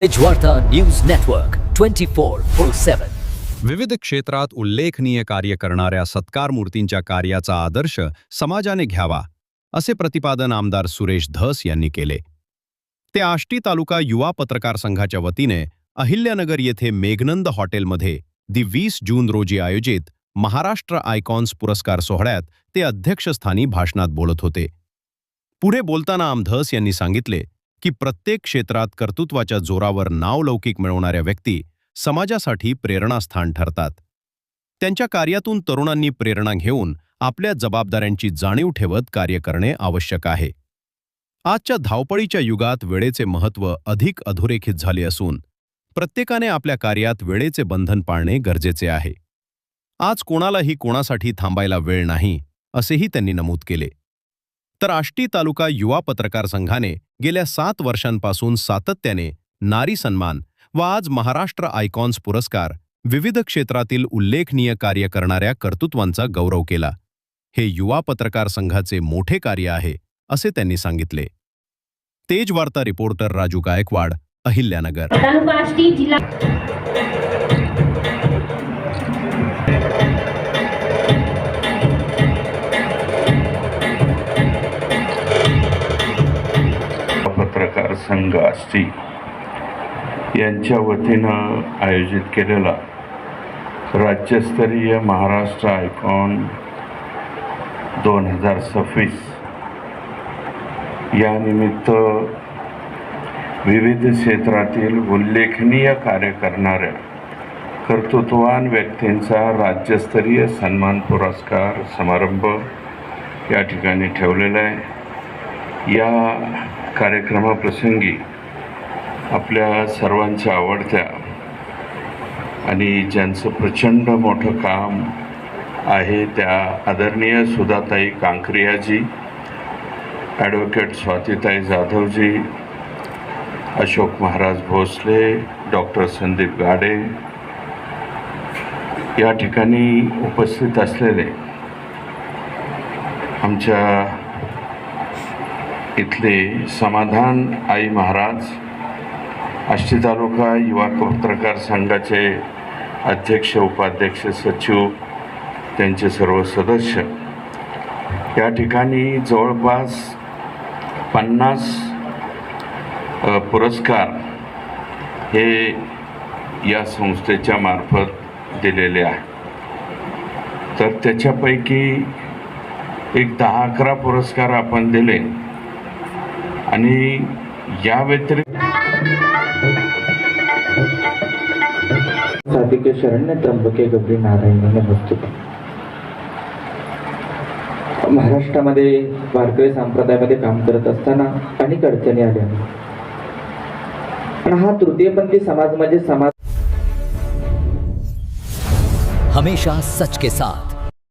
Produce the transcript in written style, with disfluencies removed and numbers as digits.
एजवार्ता news network 24/7. विविध क्षेत्रात उल्लेखनीय कार्य करणाऱ्या सत्कार मूर्तींच्या कार्याचा आदर्श समाजाने घ्यावा, असे प्रतिपादन आमदार सुरेश धस यांनी केले. ते आष्टी तालुका युवा पत्रकार संघाच्या वतीने अहिल्यानगर येथे मेघनंद हॉटेलमध्ये 20 जून रोजी आयोजित महाराष्ट्र आयकॉन्स पुरस्कार सोहळ्यात ते अध्यक्षस्थानी भाषणात बोलत होते. पुढे बोलताना धस यांनी सांगितले की प्रत्येक क्षेत्रात कर्तृत्वाच्या जोरावर नावलौकिक मिळवणाऱ्या व्यक्ती समाजासाठी प्रेरणास्थान ठरतात. त्यांच्या कार्यातून तरुणांनी प्रेरणा घेऊन आपल्या जबाबदाऱ्यांची जाणीव ठेवत कार्य करणे आवश्यक आहे. आजच्या धावपळीच्या युगात वेळेचे महत्त्व अधिक अधोरेखित झाले असून प्रत्येकाने आपल्या कार्यात वेळेचे बंधन पाळणे गरजेचे आहे. आज कोणालाही कोणासाठी थांबायला वेळ नाही, असेही त्यांनी नमूद केले. तर आष्टी तालुका युवा पत्रकार संघाने गेल्या 7 वर्षांपासून सातत्याने नारी सन्मान व आज महाराष्ट्र आयकॉन्स पुरस्कार विविध क्षेत्रातील उल्लेखनीय कार्य करणाऱ्या कर्तृत्वांचा गौरव केला. हे युवा पत्रकार संघाचे मोठे कार्य आहे, असे त्यांनी सांगितले. तेज वार्ता रिपोर्टर राजू गायकवाड, अहिल्यानगर. तालुका आष्टी जिल्हा पत्रकार संघ आष्टी यांच्या वतीनं आयोजित केलेला राज्यस्तरीय महाराष्ट्र आयकॉन 2026 या निमित्त विविध क्षेत्रातील उल्लेखनीय कार्य करणाऱ्या कर्तृत्ववान व्यक्तींचा राज्यस्तरीय सन्मान पुरस्कार समारंभ या ठिकाणी ठेवलेला आहे. या कार्यक्रमाप्रसंगी आपल्या सर्वांच्या आवडत्या आणि ज्यांचं प्रचंड मोठं काम आहे त्या आदरणीय सुधाताई कांकरियाजी, ॲडव्होकेट स्वातीताई जाधवजी, अशोक महाराज भोसले, डॉक्टर संदीप गाडे या ठिकाणी उपस्थित असलेले आमच्या इथले समाधान आई महाराज, आष्टी तालुका युवा पत्रकार संघाचे अध्यक्ष, उपाध्यक्ष, सचिव, त्यांचे सर्व सदस्य, या ठिकाणी जवळपास 50 पुरस्कार हे या संस्थेच्या मार्फत दिलेले आहे. तर त्याच्यापैकी एक 10-11 पुरस्कार आपण दिले आणि या व्यतिरिक्त साधिके शरण्य त्र्यंबके गौरी नारायण नमस्तुते. महाराष्ट्रामध्ये वारकरी संप्रदायामध्ये काम करत असताना अनेक अडचणी आल्या, पण हा तृतीयपंथी समाज म्हणजे समाज हमेशा सच के साथ.